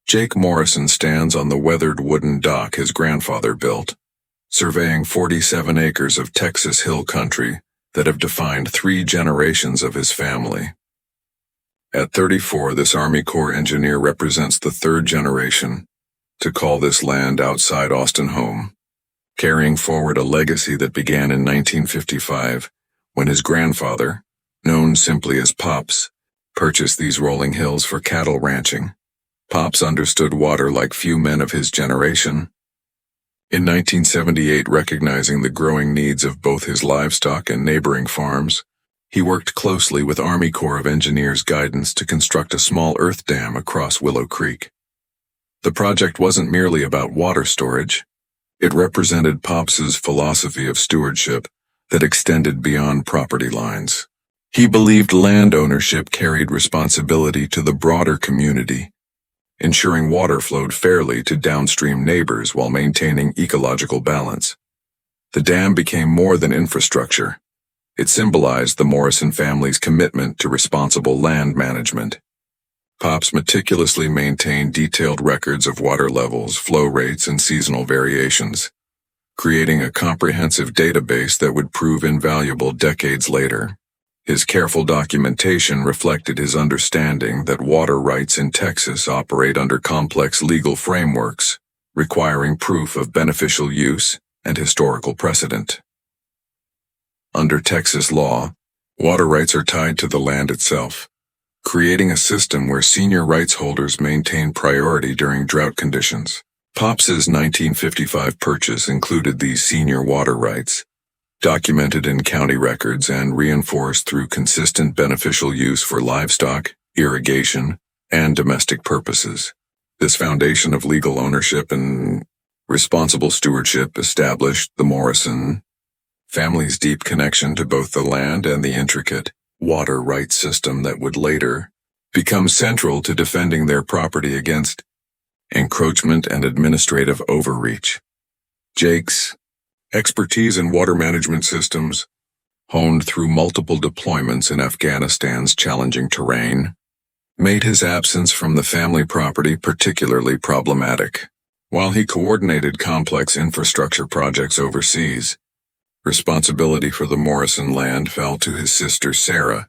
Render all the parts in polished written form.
Jake Morrison stands on the weathered wooden dock his grandfather built, surveying 47 acres of Texas hill country that have defined 3 generations of his family. At 34, this Army Corps engineer represents the 3rd generation to call this land outside Austin home, carrying forward a legacy that began in 1955 when his grandfather, known simply as Pops, purchased these rolling hills for cattle ranching. Pops understood water like few men of his generation. In 1978, recognizing the growing needs of both his livestock and neighboring farms, he worked closely with Army Corps of Engineers guidance to construct a small earth dam across Willow Creek. The project wasn't merely about water storage. It represented Pops's philosophy of stewardship that extended beyond property lines. He believed land ownership carried responsibility to the broader community, ensuring water flowed fairly to downstream neighbors while maintaining ecological balance. The dam became more than infrastructure. It symbolized the Morrison family's commitment to responsible land management. Pops meticulously maintained detailed records of water levels, flow rates, and seasonal variations, creating a comprehensive database that would prove invaluable decades later. His careful documentation reflected his understanding that water rights in Texas operate under complex legal frameworks, requiring proof of beneficial use and historical precedent. Under Texas law, water rights are tied to the land itself, creating a system where senior rights holders maintain priority during drought conditions. Pops's 1955 purchase included these senior water rights, documented in county records and reinforced through consistent beneficial use for livestock, irrigation, and domestic purposes. This foundation of legal ownership and responsible stewardship established the Morrison family's deep connection to both the land and the intricate water rights system that would later become central to defending their property against encroachment and administrative overreach. Jake's expertise in water management systems, honed through multiple deployments in Afghanistan's challenging terrain, made his absence from the family property particularly problematic. While he coordinated complex infrastructure projects overseas, responsibility for the Morrison land fell to his sister Sarah,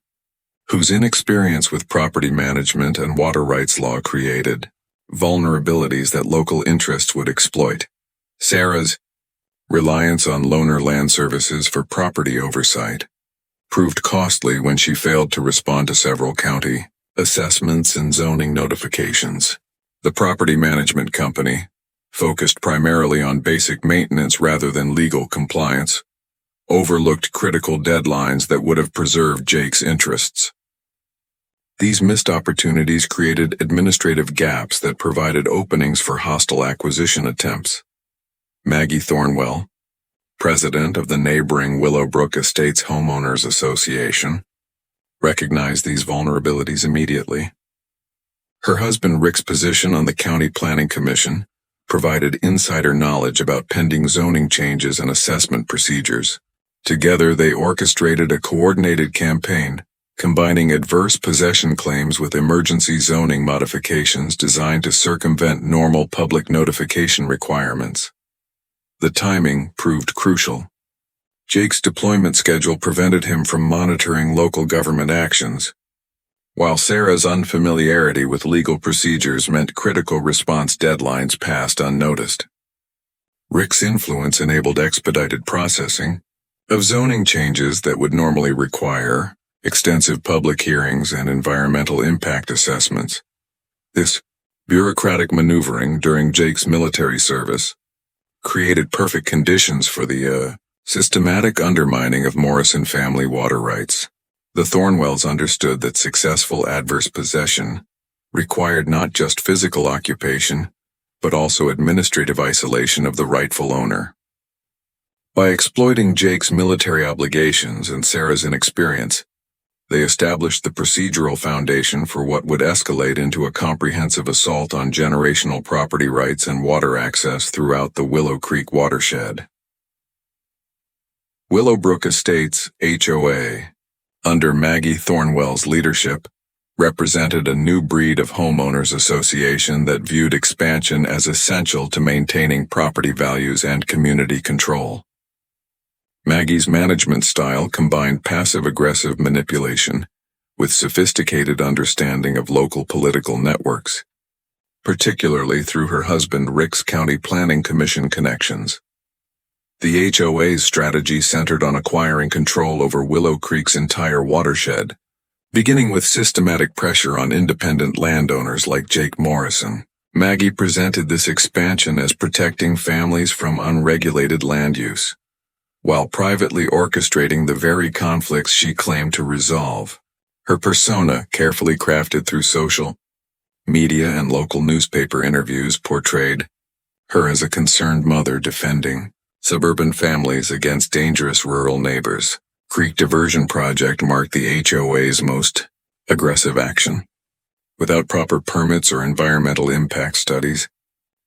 whose inexperience with property management and water rights law created vulnerabilities that local interests would exploit. Sarah's reliance on loaner land services for property oversight proved costly when she failed to respond to several county assessments and zoning notifications. The property management company, focused primarily on basic maintenance rather than legal compliance, overlooked critical deadlines that would have preserved Jake's interests. These missed opportunities created administrative gaps that provided openings for hostile acquisition attempts. Maggie Thornwell, president of the neighboring Willowbrook Estates Homeowners Association, recognized these vulnerabilities immediately. Her husband Rick's position on the County Planning Commission provided insider knowledge about pending zoning changes and assessment procedures. Together, they orchestrated a coordinated campaign, combining adverse possession claims with emergency zoning modifications designed to circumvent normal public notification requirements. The timing proved crucial. Jake's deployment schedule prevented him from monitoring local government actions, while Sarah's unfamiliarity with legal procedures meant critical response deadlines passed unnoticed. Rick's influence enabled expedited processing of zoning changes that would normally require extensive public hearings and environmental impact assessments. This bureaucratic maneuvering during Jake's military service created perfect conditions for the systematic undermining of Morrison family water rights. The Thornwells understood that successful adverse possession required not just physical occupation, but also administrative isolation of the rightful owner. By exploiting Jake's military obligations and Sarah's inexperience, they established the procedural foundation for what would escalate into a comprehensive assault on generational property rights and water access throughout the Willow Creek watershed. Willowbrook Estates, HOA, under Maggie Thornwell's leadership, represented a new breed of homeowners association that viewed expansion as essential to maintaining property values and community control. Maggie's management style combined passive-aggressive manipulation with sophisticated understanding of local political networks, particularly through her husband Rick's County Planning Commission connections. The HOA's strategy centered on acquiring control over Willow Creek's entire watershed, beginning with systematic pressure on independent landowners like Jake Morrison. Maggie presented this expansion as protecting families from unregulated land use, while privately orchestrating the very conflicts she claimed to resolve. Her persona, carefully crafted through social media and local newspaper interviews, portrayed her as a concerned mother defending suburban families against dangerous rural neighbors. Creek Diversion Project marked the HOA's most aggressive action. Without proper permits or environmental impact studies,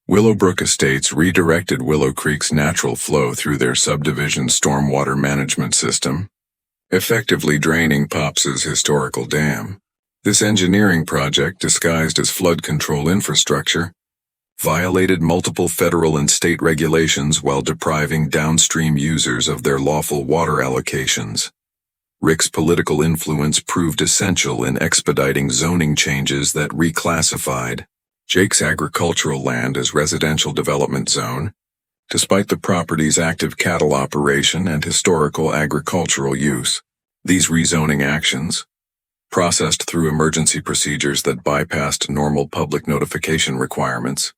Willowbrook Estates redirected Willow Creek's natural flow through their subdivision stormwater management system, effectively draining Pops's historical dam. This engineering project, disguised as flood control infrastructure, violated multiple federal and state regulations while depriving downstream users of their lawful water allocations. Rick's political influence proved essential in expediting zoning changes that reclassified Jake's agricultural land as residential development zone, despite the property's active cattle operation and historical agricultural use. These rezoning actions, processed through emergency procedures that bypassed normal public notification requirements,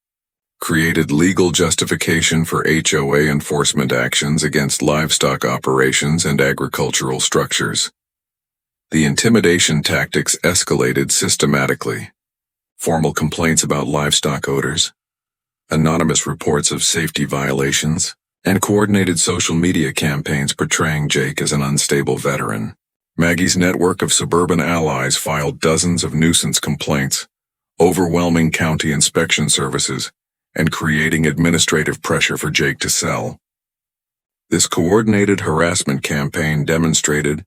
created legal justification for HOA enforcement actions against livestock operations and agricultural structures. The intimidation tactics escalated systematically. Formal complaints about livestock odors, anonymous reports of safety violations, and coordinated social media campaigns portraying Jake as an unstable veteran. Maggie's network of suburban allies filed dozens of nuisance complaints, overwhelming county inspection services, and creating administrative pressure for Jake to sell. This coordinated harassment campaign demonstrated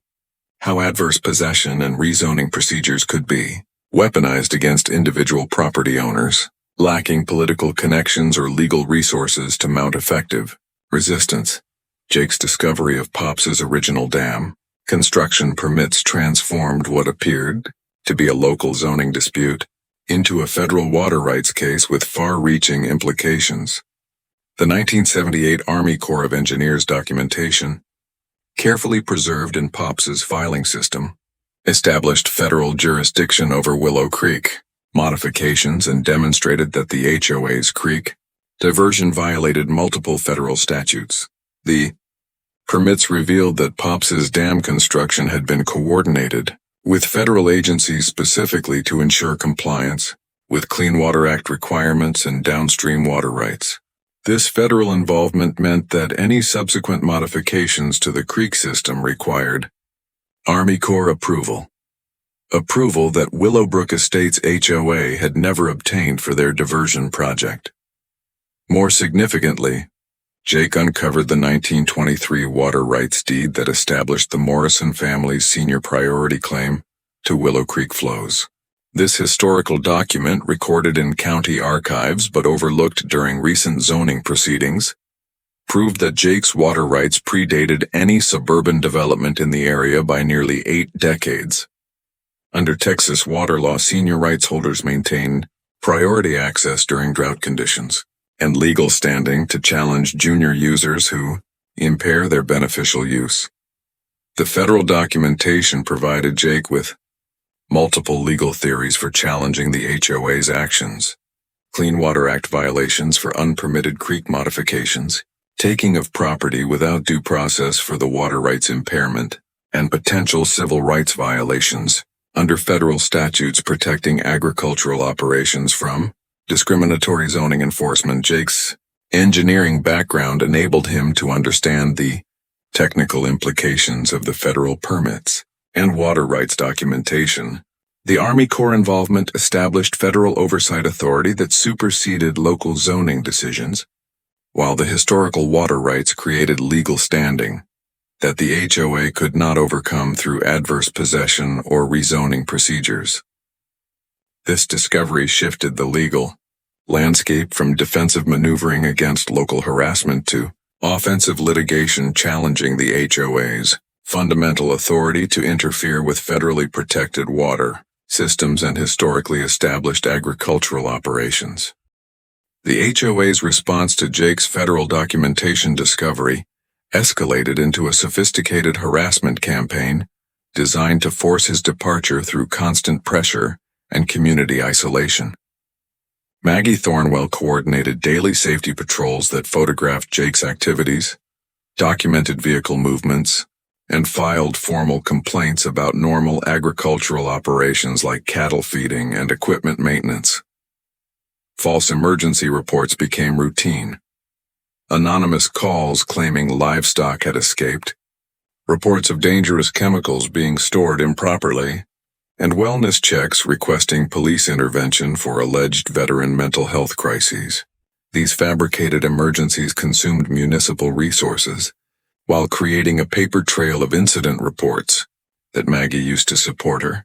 how adverse possession and rezoning procedures could be weaponized against individual property owners, lacking political connections or legal resources to mount effective resistance. Jake's discovery of Pops's original dam construction permits transformed what appeared to be a local zoning dispute into a federal water rights case with far-reaching implications. The 1978 Army Corps of Engineers documentation, carefully preserved in Pops's filing system, established federal jurisdiction over Willow Creek modifications and demonstrated that the HOA's creek diversion violated multiple federal statutes. The permits revealed that Pops's dam construction had been coordinated with federal agencies specifically to ensure compliance with Clean Water Act requirements and downstream water rights. This federal involvement meant that any subsequent modifications to the creek system required Army Corps approval that Willowbrook Estates HOA had never obtained for their diversion project. More significantly, Jake uncovered the 1923 water rights deed that established the Morrison family's senior priority claim to Willow Creek flows. This historical document, recorded in county archives but overlooked during recent zoning proceedings, proved that Jake's water rights predated any suburban development in the area by nearly 8 decades. Under Texas water law, senior rights holders maintain priority access during drought conditions and legal standing to challenge junior users who impair their beneficial use. The federal documentation provided Jake with multiple legal theories for challenging the HOA's actions: Clean Water Act violations for unpermitted creek modifications, taking of property without due process for the water rights impairment, and potential civil rights violations under federal statutes protecting agricultural operations from discriminatory zoning enforcement. Jake's engineering background enabled him to understand the technical implications of the federal permits and water rights documentation. The Army Corps involvement established federal oversight authority that superseded local zoning decisions, while the historical water rights created legal standing that the HOA could not overcome through adverse possession or rezoning procedures. This discovery shifted the legal landscape from defensive maneuvering against local harassment to offensive litigation challenging the HOA's fundamental authority to interfere with federally protected water systems and historically established agricultural operations. The HOA's response to Jake's federal documentation discovery escalated into a sophisticated harassment campaign designed to force his departure through constant pressure and community isolation. Maggie Thornwell coordinated daily safety patrols that photographed Jake's activities, documented vehicle movements, and filed formal complaints about normal agricultural operations like cattle feeding and equipment maintenance. False emergency reports became routine. Anonymous calls claiming livestock had escaped, reports of dangerous chemicals being stored improperly, and wellness checks requesting police intervention for alleged veteran mental health crises. These fabricated emergencies consumed municipal resources, while creating a paper trail of incident reports that Maggie used to support her.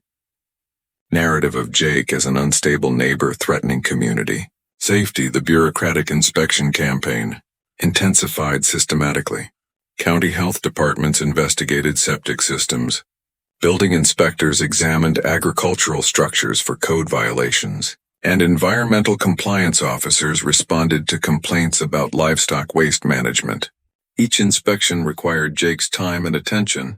Narrative of Jake as an unstable neighbor threatening community safety. The bureaucratic inspection campaign intensified systematically. County health departments investigated septic systems. Building inspectors examined agricultural structures for code violations, and environmental compliance officers responded to complaints about livestock waste management. Each inspection required Jake's time and attention,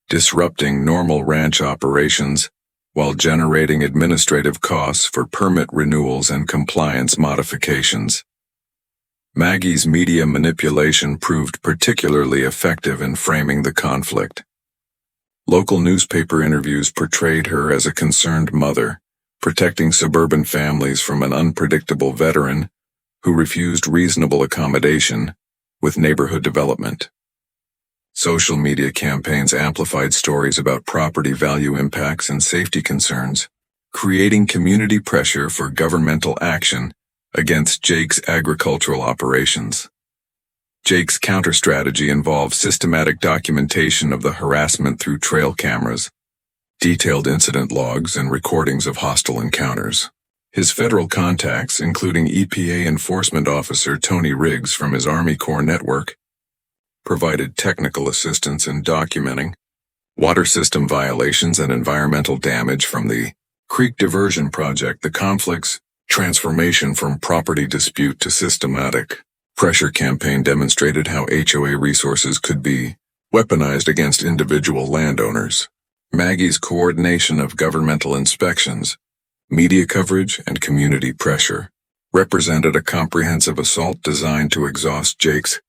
disrupting normal ranch operations while generating administrative costs for permit renewals and compliance modifications. Maggie's media manipulation proved particularly effective in framing the conflict. Local newspaper interviews portrayed her as a concerned mother, protecting suburban families from an unpredictable veteran who refused reasonable accommodation with neighborhood development. Social media campaigns amplified stories about property value impacts and safety concerns, creating community pressure for governmental action against Jake's agricultural operations. Jake's counter-strategy involved systematic documentation of the harassment through trail cameras, detailed incident logs, and recordings of hostile encounters. His federal contacts, including EPA enforcement officer Tony Riggs from his Army Corps network, provided technical assistance in documenting water system violations and environmental damage from the creek diversion project. The conflict's transformation from property dispute to systematic pressure campaign demonstrated how HOA resources could be weaponized against individual landowners. Maggie's coordination of governmental inspections, media coverage, and community pressure represented a comprehensive assault designed to exhaust Jake's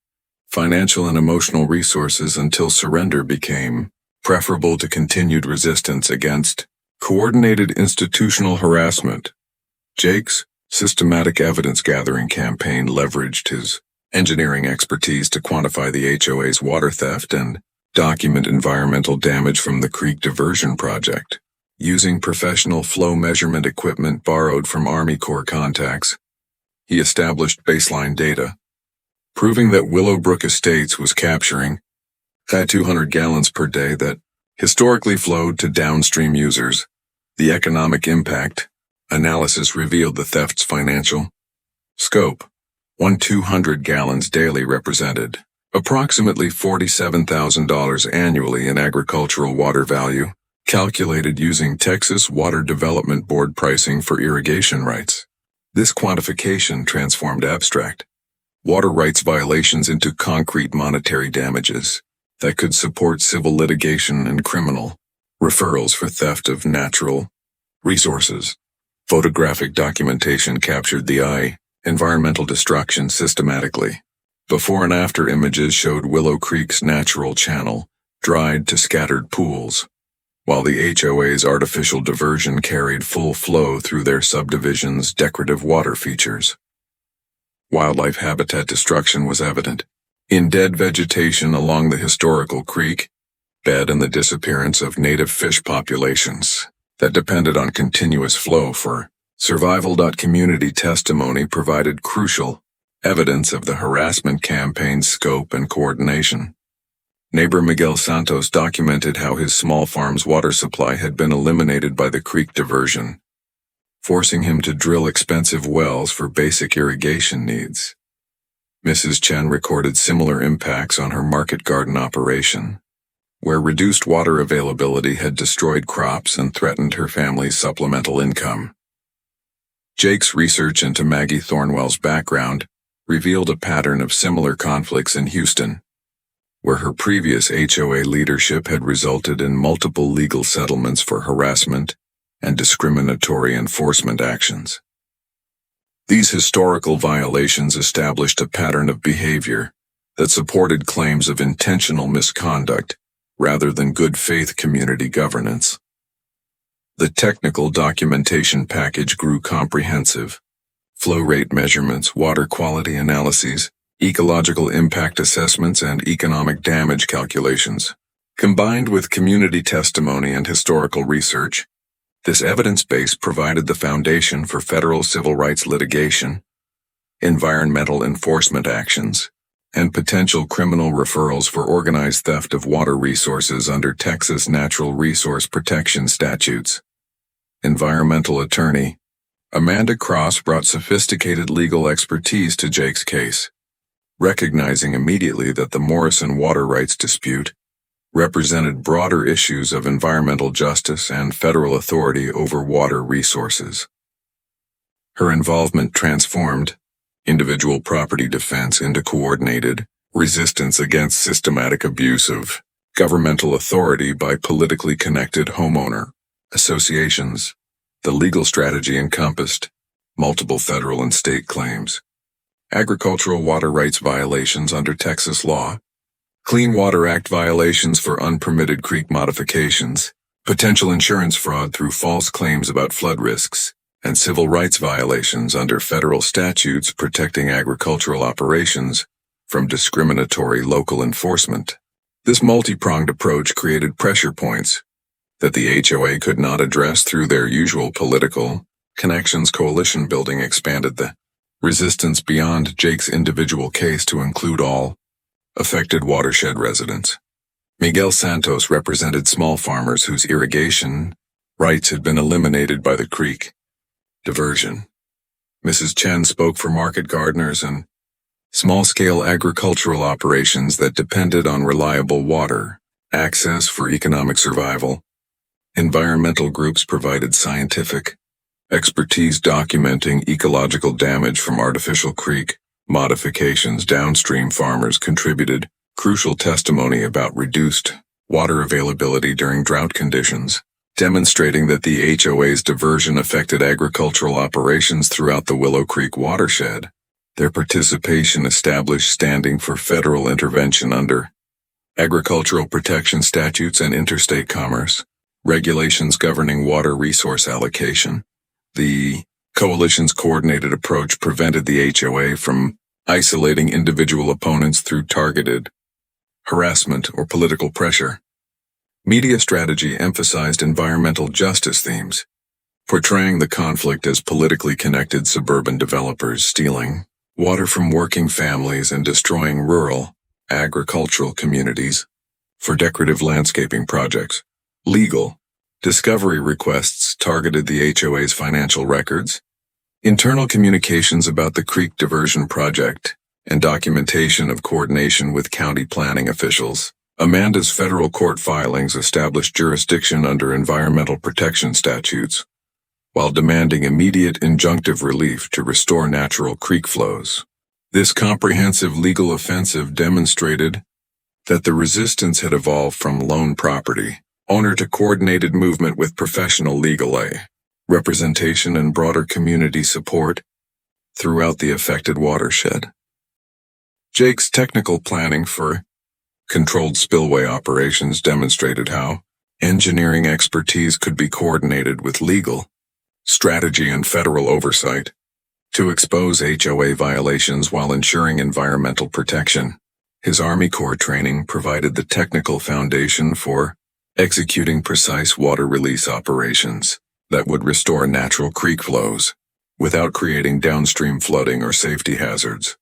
financial and emotional resources until surrender became preferable to continued resistance against coordinated institutional harassment. Jake's systematic evidence-gathering campaign leveraged his engineering expertise to quantify the HOA's water theft and document environmental damage from the creek diversion project. Using professional flow measurement equipment borrowed from Army Corps contacts, he established baseline data, proving that Willowbrook Estates was capturing 200 gallons per day that historically flowed to downstream users. The economic impact analysis revealed the theft's financial scope. 200 gallons daily represented approximately $47,000 annually in agricultural water value, calculated using Texas Water Development Board pricing for irrigation rights. This quantification transformed abstract water rights violations into concrete monetary damages that could support civil litigation and criminal referrals for theft of natural resources. Photographic documentation captured the environmental destruction systematically. Before and after images showed Willow Creek's natural channel dried to scattered pools, while the HOA's artificial diversion carried full flow through their subdivision's decorative water features. Wildlife habitat destruction was evident in dead vegetation along the historical creek bed and the disappearance of native fish populations that depended on continuous flow for survival. Community testimony provided crucial evidence of the harassment campaign's scope and coordination. Neighbor Miguel Santos documented how his small farm's water supply had been eliminated by the creek diversion, forcing him to drill expensive wells for basic irrigation needs. Mrs. Chen recorded similar impacts on her market garden operation, where reduced water availability had destroyed crops and threatened her family's supplemental income. Jake's research into Maggie Thornwell's background revealed a pattern of similar conflicts in Houston, where her previous HOA leadership had resulted in multiple legal settlements for harassment and discriminatory enforcement actions. These historical violations established a pattern of behavior that supported claims of intentional misconduct rather than good faith community governance. The technical documentation package grew comprehensive. Flow rate measurements, water quality analyses, ecological impact assessments, and economic damage calculations. Combined with community testimony and historical research, this evidence base provided the foundation for federal civil rights litigation, environmental enforcement actions, and potential criminal referrals for organized theft of water resources under Texas Natural Resource Protection statutes. Environmental attorney Amanda Cross brought sophisticated legal expertise to Jake's case, recognizing immediately that the Morrison water rights dispute represented broader issues of environmental justice and federal authority over water resources. Her involvement transformed individual property defense into coordinated resistance against systematic abuse of governmental authority by politically connected homeowner associations. The legal strategy encompassed multiple federal and state claims, agricultural water rights violations under Texas law, Clean Water Act violations for unpermitted creek modifications, potential insurance fraud through false claims about flood risks, and civil rights violations under federal statutes protecting agricultural operations from discriminatory local enforcement. This multi-pronged approach created pressure points that the HOA could not address through their usual political connections. Coalition building expanded the resistance beyond Jake's individual case to include all affected watershed residents. Miguel Santos represented small farmers whose irrigation rights had been eliminated by the creek diversion. Mrs. Chen spoke for market gardeners and small-scale agricultural operations that depended on reliable water access for economic survival. Environmental groups provided scientific expertise documenting ecological damage from artificial creek modifications. Downstream farmers contributed crucial testimony about reduced water availability during drought conditions, demonstrating that the HOA's diversion affected agricultural operations throughout the Willow Creek watershed. Their participation established standing for federal intervention under agricultural protection statutes and interstate commerce regulations governing water resource allocation. The coalition's coordinated approach prevented the HOA from isolating individual opponents through targeted harassment or political pressure. Media strategy emphasized environmental justice themes, portraying the conflict as politically connected suburban developers stealing water from working families and destroying rural agricultural communities for decorative landscaping projects. Legal discovery requests targeted the HOA's financial records, internal communications about the creek diversion project, and documentation of coordination with county planning officials. Amanda's federal court filings established jurisdiction under environmental protection statutes, while demanding immediate injunctive relief to restore natural creek flows. This comprehensive legal offensive demonstrated that the resistance had evolved from lone property owner to coordinated movement with professional legal representation and broader community support throughout the affected watershed. Jake's technical planning for controlled spillway operations demonstrated how engineering expertise could be coordinated with legal strategy and federal oversight to expose HOA violations while ensuring environmental protection. His Army Corps training provided the technical foundation for executing precise water release operations that would restore natural creek flows without creating downstream flooding or safety hazards.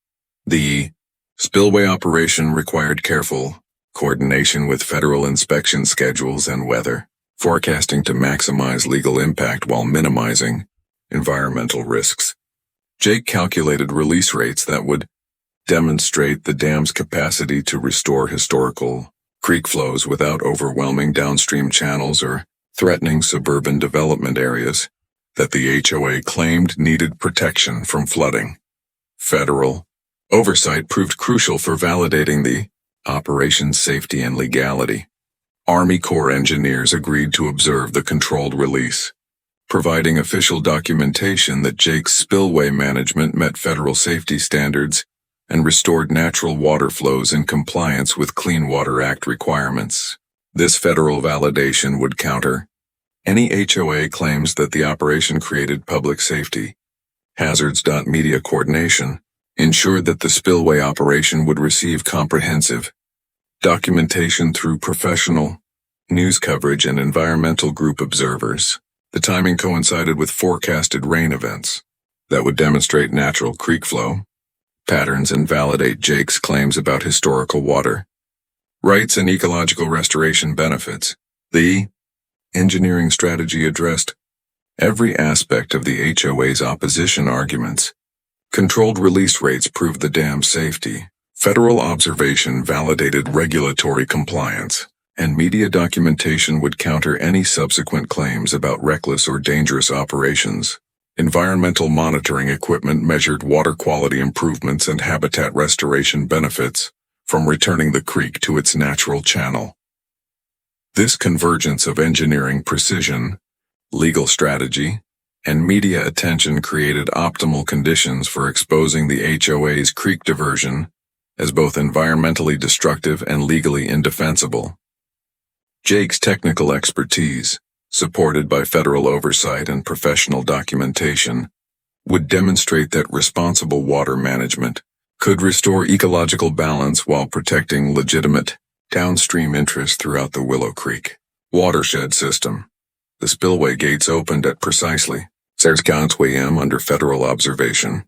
The spillway operation required careful coordination with federal inspection schedules and weather forecasting to maximize legal impact while minimizing Environmental risks. Jake calculated release rates that would demonstrate the dam's capacity to restore historical creek flows without overwhelming downstream channels or threatening suburban development areas that the HOA claimed needed protection from flooding. Federal oversight proved crucial for validating the operation's safety and legality. Army Corps engineers agreed to observe the controlled release, providing official documentation that Jake's spillway management met federal safety standards and restored natural water flows in compliance with Clean Water Act requirements. This federal validation would counter any HOA claims that the operation created public safety hazards. Media coordination ensured that the spillway operation would receive comprehensive documentation through professional news coverage and environmental group observers. The timing coincided with forecasted rain events that would demonstrate natural creek flow patterns and validate Jake's claims about historical water rights and ecological restoration benefits. The engineering strategy addressed every aspect of the HOA's opposition arguments. Controlled release rates proved the dam's safety. Federal observation validated regulatory compliance, and media documentation would counter any subsequent claims about reckless or dangerous operations. Environmental monitoring equipment measured water quality improvements and habitat restoration benefits from returning the creek to its natural channel. This convergence of engineering precision, legal strategy, and media attention created optimal conditions for exposing the HOA's creek diversion as both environmentally destructive and legally indefensible. Jake's technical expertise, supported by federal oversight and professional documentation, would demonstrate that responsible water management could restore ecological balance while protecting legitimate downstream interests throughout the Willow Creek watershed system. The spillway gates opened at precisely 6 a.m. under federal observation,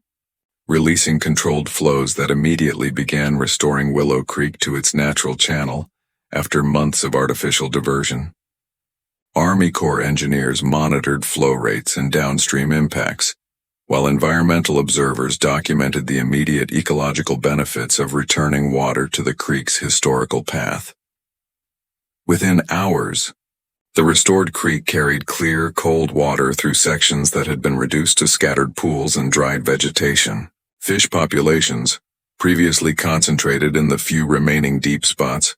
releasing controlled flows that immediately began restoring Willow Creek to its natural channel after months of artificial diversion. Army Corps engineers monitored flow rates and downstream impacts, while environmental observers documented the immediate ecological benefits of returning water to the creek's historical path. Within hours, the restored creek carried clear, cold water through sections that had been reduced to scattered pools and dried vegetation. Fish populations, previously concentrated in the few remaining deep spots,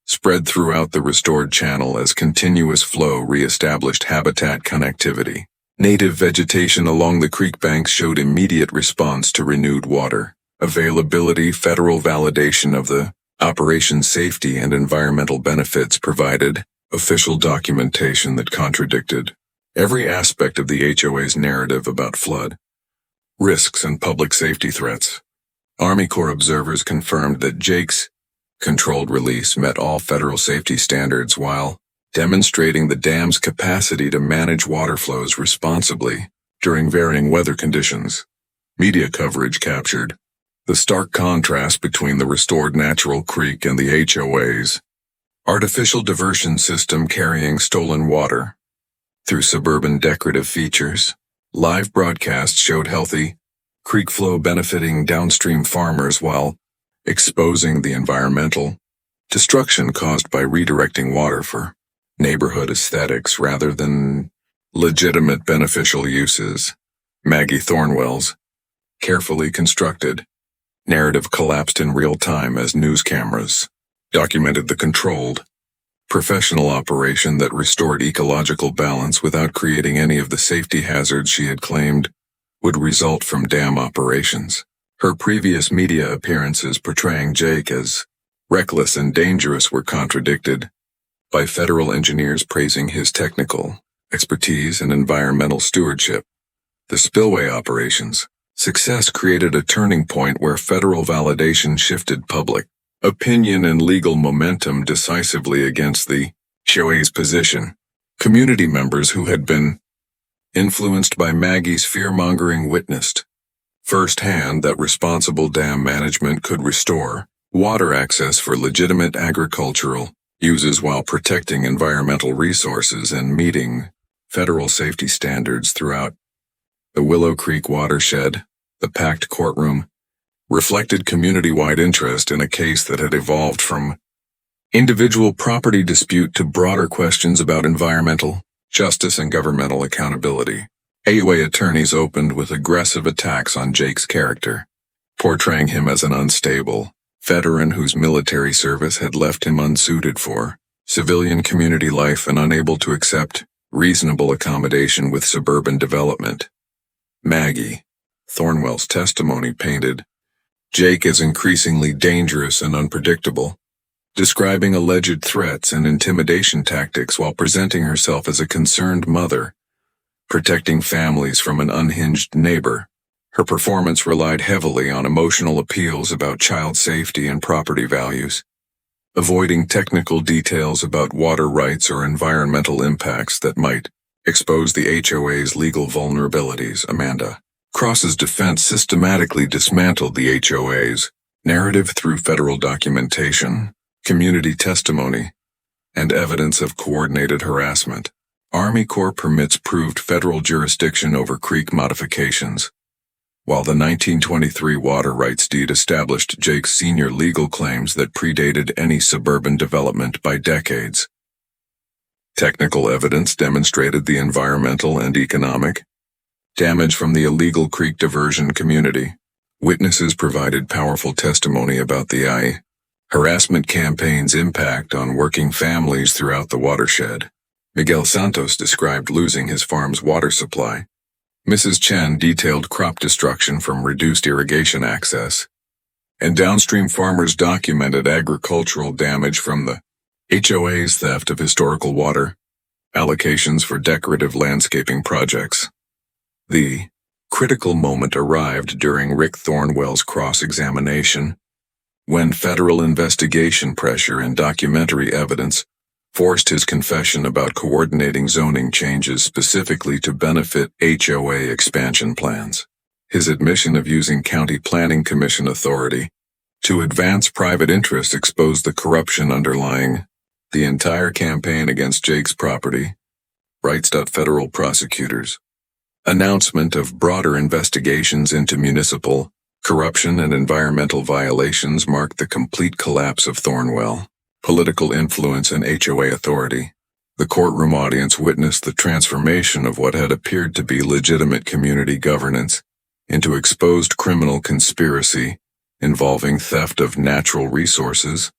spread throughout the restored channel as continuous flow re-established habitat connectivity. Native vegetation along the creek banks showed immediate response to renewed water availability. Federal validation of the operation's safety and environmental benefits provided official documentation that contradicted every aspect of the HOA's narrative about flood risks and public safety threats. Army Corps observers confirmed that Jake's controlled release met all federal safety standards while demonstrating the dam's capacity to manage water flows responsibly during varying weather conditions. Media coverage captured the stark contrast between the restored natural creek and the HOA's artificial diversion system carrying stolen water through suburban decorative features. Live broadcasts showed healthy creek flow benefiting downstream farmers while exposing the environmental destruction caused by redirecting water for neighborhood aesthetics rather than legitimate beneficial uses. Maggie Thornwell's carefully constructed narrative collapsed in real time as news cameras documented the controlled, professional operation that restored ecological balance without creating any of the safety hazards she had claimed would result from dam operations. Her previous media appearances portraying Jake as reckless and dangerous were contradicted by federal engineers praising his technical expertise and environmental stewardship. The spillway operations success created a turning point where federal validation shifted public opinion and legal momentum decisively against the HOA's position. Community members who had been influenced by Maggie's fear-mongering witnessed firsthand that responsible dam management could restore water access for legitimate agricultural uses while protecting environmental resources and meeting federal safety standards throughout The Willow Creek watershed, the packed courtroom, reflected community-wide interest in a case that had evolved from individual property dispute to broader questions about environmental justice and governmental accountability. HOA attorneys opened with aggressive attacks on Jake's character, portraying him as an unstable veteran whose military service had left him unsuited for civilian community life and unable to accept reasonable accommodation with suburban development. Maggie Thornwell's testimony painted Jake as increasingly dangerous and unpredictable, describing alleged threats and intimidation tactics while presenting herself as a concerned mother, protecting families from an unhinged neighbor. Her performance relied heavily on emotional appeals about child safety and property values, avoiding technical details about water rights or environmental impacts that might expose the HOA's legal vulnerabilities. Amanda Cross's defense systematically dismantled the HOA's narrative through federal documentation, community testimony, and evidence of coordinated harassment. Army Corps permits proved federal jurisdiction over creek modifications, while the 1923 water rights deed established Jake's senior legal claims that predated any suburban development by decades. Technical evidence demonstrated the environmental and economic damage from the illegal creek diversion community. Witnesses provided powerful testimony about the harassment campaign's impact on working families throughout the watershed. Miguel Santos described losing his farm's water supply. Mrs. Chen detailed crop destruction from reduced irrigation access, and downstream farmers documented agricultural damage from the HOA's theft of historical water allocations for decorative landscaping projects. The critical moment arrived during Rick Thornwell's cross-examination, when federal investigation pressure and documentary evidence forced his confession about coordinating zoning changes specifically to benefit HOA expansion plans. His admission of using County Planning Commission authority to advance private interest exposed the corruption underlying the entire campaign against Jake's property rights. Federal prosecutors' announcement of broader investigations into municipal corruption and environmental violations marked the complete collapse of Thornwell political influence and HOA authority. The courtroom audience witnessed the transformation of what had appeared to be legitimate community governance into exposed criminal conspiracy involving theft of natural resources,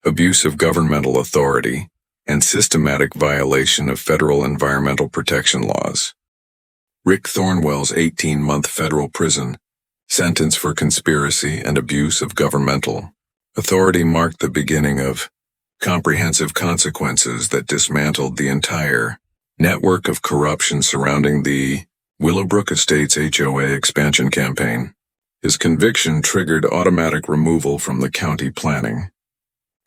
abuse of governmental authority, and systematic violation of federal environmental protection laws. Rick Thornwell's 18-month federal prison sentence for conspiracy and abuse of governmental authority marked the beginning of comprehensive consequences that dismantled the entire network of corruption surrounding the Willowbrook Estates HOA expansion campaign. His conviction triggered automatic removal from the county planning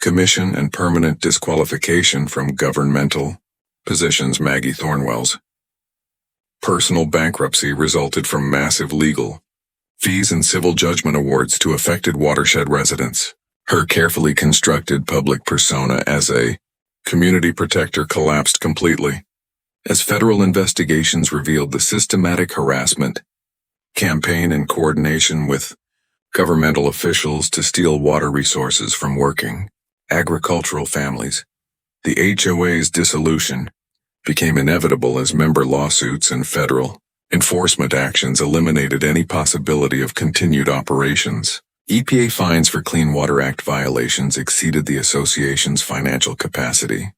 commission and permanent disqualification from governmental positions. Maggie Thornwell's personal bankruptcy resulted from massive legal fees and civil judgment awards to affected watershed residents. Her carefully constructed public persona as a community protector collapsed completely, as federal investigations revealed the systematic harassment campaign in coordination with governmental officials to steal water resources from working agricultural families. The HOA's dissolution became inevitable as member lawsuits and federal enforcement actions eliminated any possibility of continued operations. EPA fines for Clean Water Act violations exceeded the association's financial capacity,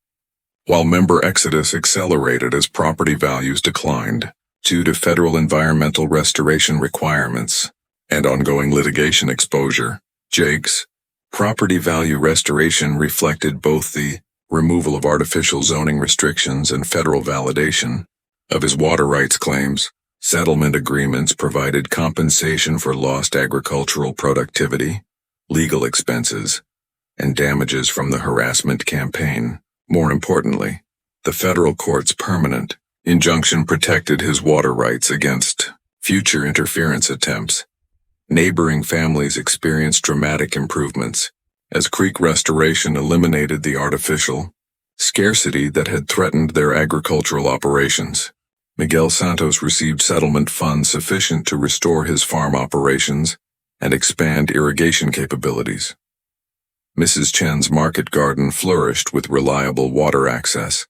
while member exodus accelerated as property values declined due to federal environmental restoration requirements and ongoing litigation exposure. Jake's property value restoration reflected both the removal of artificial zoning restrictions and federal validation of his water rights claims. Settlement agreements provided compensation for lost agricultural productivity, legal expenses, and damages from the harassment campaign. More importantly, the federal court's permanent injunction protected his water rights against future interference attempts. Neighboring families experienced dramatic improvements as creek restoration eliminated the artificial scarcity that had threatened their agricultural operations. Miguel Santos received settlement funds sufficient to restore his farm operations and expand irrigation capabilities. Mrs. Chen's market garden flourished with reliable water access,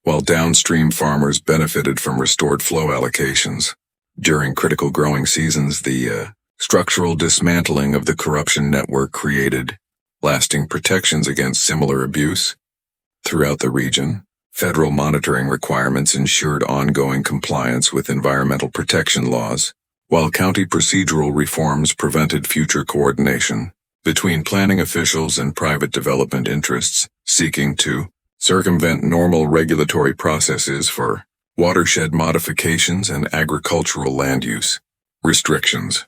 while downstream farmers benefited from restored flow allocations. During critical growing seasons, the structural dismantling of the corruption network created lasting protections against similar abuse. Throughout the region, federal monitoring requirements ensured ongoing compliance with environmental protection laws, while county procedural reforms prevented future coordination between planning officials and private development interests seeking to circumvent normal regulatory processes for watershed modifications and agricultural land use restrictions.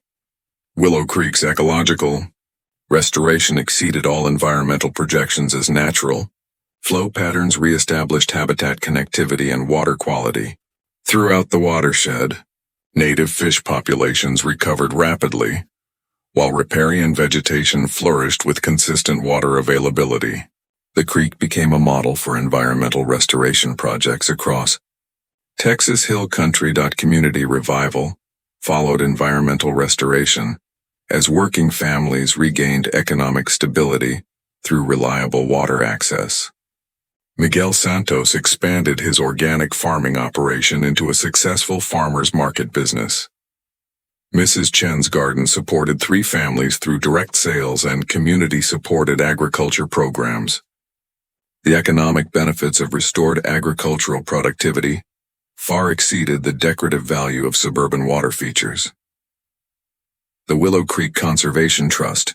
Willow Creek's ecological restoration exceeded all environmental projections as natural. Flow patterns reestablished habitat connectivity and water quality. Throughout the watershed, native fish populations recovered rapidly, while riparian vegetation flourished with consistent water availability. The creek became a model for environmental restoration projects across Texas Hill Country. Community revival followed environmental restoration as working families regained economic stability through reliable water access. Miguel Santos expanded his organic farming operation into a successful farmers market business. Mrs. Chen's garden supported 3 families through direct sales and community-supported agriculture programs. The economic benefits of restored agricultural productivity far exceeded the decorative value of suburban water features. The Willow Creek Conservation Trust,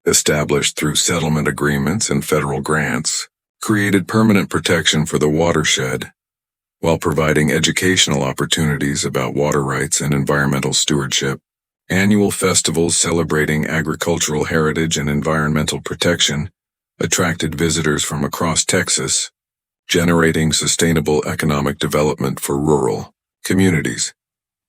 established through settlement agreements and federal grants, created permanent protection for the watershed, while providing educational opportunities about water rights and environmental stewardship. Annual festivals celebrating agricultural heritage and environmental protection attracted visitors from across Texas, generating sustainable economic development for rural communities.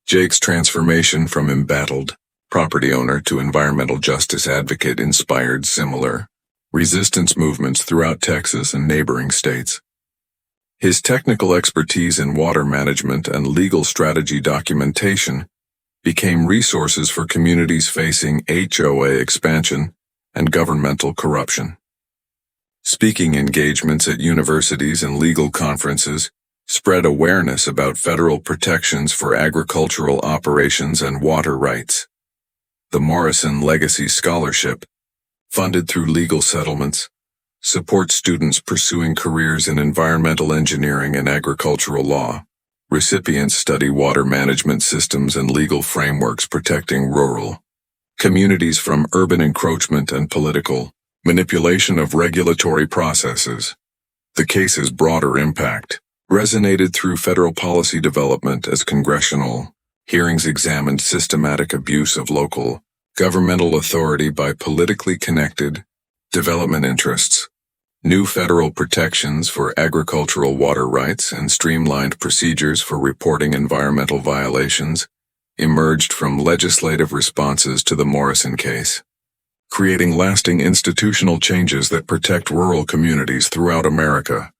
Jake's transformation from embattled property owner to environmental justice advocate inspired similar resistance movements throughout Texas and neighboring states. His technical expertise in water management and legal strategy documentation became resources for communities facing HOA expansion and governmental corruption. Speaking engagements at universities and legal conferences spread awareness about federal protections for agricultural operations and water rights. The Morrison Legacy Scholarship, funded through legal settlements, supports students pursuing careers in environmental engineering and agricultural law. Recipients study water management systems and legal frameworks protecting rural communities from urban encroachment and political manipulation of regulatory processes. The case's broader impact resonated through federal policy development as congressional hearings examined systematic abuse of local governmental authority by politically connected development interests. New federal protections for agricultural water rights and streamlined procedures for reporting environmental violations emerged from legislative responses to the Morrison case, creating lasting institutional changes that protect rural communities throughout America.